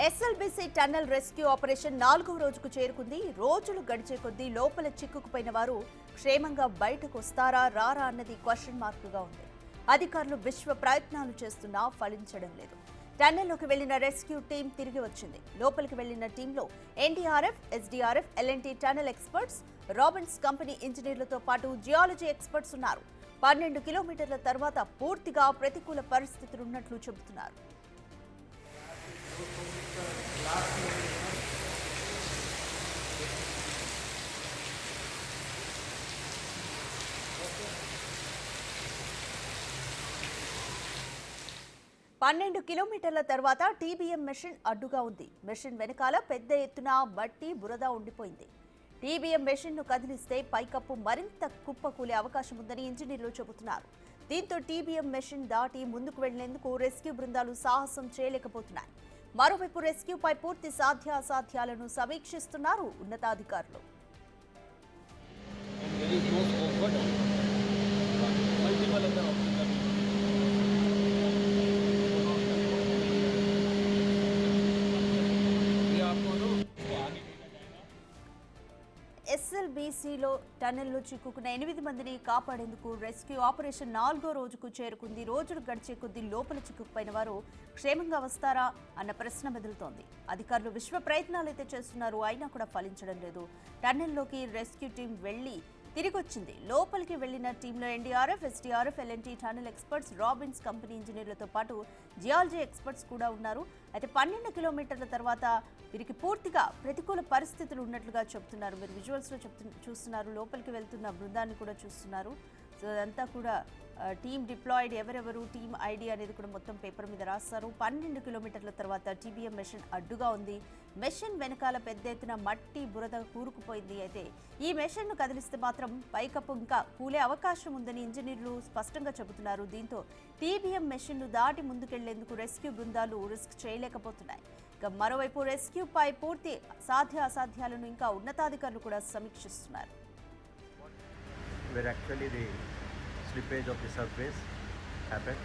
SLBC tunnel rescue operation 4వ రోజుకు చేరుకుంది. రోజులు గడిచే కొద్దీ లోపల చిక్కుకుపోయిన వారు క్షేమంగా బయటకు వస్తారా రారా అన్నది క్వశ్చన్ మార్కుగా ఉంది. అధికారులు విశ్వ ప్రయత్నాలు చేస్తున్నా ఫలించడం లేదు. టన్నెల్లోకి వెళ్లిన రెస్క్యూ టీం తిరిగి వచ్చింది. లోపలికి వెళ్లిన టీంలో NDRF, SDRF, L&T tunnel experts, Robbins company ఇంజనీర్లతో పాటు జియాలజీ ఎక్స్పర్ట్స్ ఉన్నారు. 12 కిలోమీటర్ల తర్వాత పూర్తిగా ప్రతికూల పరిస్థితులున్నట్లు చెబుతున్నారు. పన్నెండు కిలోమీటర్ల తర్వాత టీబీఎం మెషిన్ అడ్డుగా ఉంది. మెషిన్ వెనకాల పెద్ద ఎత్తున మట్టి, బురద ఉండిపోయింది. టీబీఎం మెషిన్ను కదిలిస్తే పైకప్పు మరింత కుప్పకూలే అవకాశం ఉందని ఇంజనీర్లు చెబుతున్నారు. దీంతో టీబీఎం మెషిన్ దాటి ముందుకు వెళ్లేందుకు రెస్క్యూ బృందాలు సాహసం చేయలేకపోతున్నాయి. మరోవైపు రెస్క్యూపై పూర్తి సాధ్యాసాధ్యాలను సమీక్షిస్తున్నారు ఉన్నతాధికారులు. ఎస్ఎల్బీసీలో టన్నెల్లో చిక్కుకున్న 8 మందిని కాపాడేందుకు రెస్క్యూ ఆపరేషన్ 4వ రోజుకు చేరుకుంది. రోజులు గడిచే కొద్దీ లోపల చిక్కుకుపోయిన వారు క్షేమంగా వస్తారా అన్న ప్రశ్న మెదులుతోంది. అధికారులు విశ్వ ప్రయత్నాలైతే చేస్తున్నారు, అయినా కూడా ఫలించడం లేదు. టన్నెల్లోకి రెస్క్యూ టీం వెళ్లి తిరిగొచ్చింది. లోపలికి వెళ్లిన టీంలో NDRF, SDRF, L&T tunnel experts, Robbins company ఇంజనీర్లతో పాటు జియాలజీ ఎక్స్పర్ట్స్ కూడా ఉన్నారు. అయితే 12 కిలోమీటర్ల తర్వాత వీరికి పూర్తిగా ప్రతికూల పరిస్థితులు ఉన్నట్లుగా చెబుతున్నారు. మీరు విజువల్స్లో చూస్తున్నారు, లోపలికి వెళ్తున్న బృందాన్ని కూడా చూస్తున్నారు. సో అదంతా కూడా టీమ్ డిప్లాయిడ్, ఎవరెవరు, టీమ్ ఐడి అనేది కూడా మొత్తం పేపర్ మీద రాస్తారు. 12 కిలోమీటర్ల తర్వాత టీబీఎం మెషిన్ అడ్డుగా ఉంది. మెషిన్ వెనకాల పెద్ద ఎత్తున మట్టి, బురద కూరుకుపోయింది. అయితే ఈ మెషిన్ను కదిలిస్తే మాత్రం పైకప్పు ఇంకా కూలే అవకాశం ఉందని ఇంజనీర్లు స్పష్టంగా చెబుతున్నారు. దీంతో టీబీఎం మెషిన్ను దాటి ముందుకెళ్లేందుకు రెస్క్యూ బృందాలు రిస్క్ చేయలేకపోతున్నాయి. ఇక మరోవైపు రెస్క్యూపై పూర్తి సాధ్యాసాధ్యాలను ఇంకా ఉన్నతాధికారులు కూడా సమీక్షిస్తున్నారు. Where actually the slippage of the surface happened.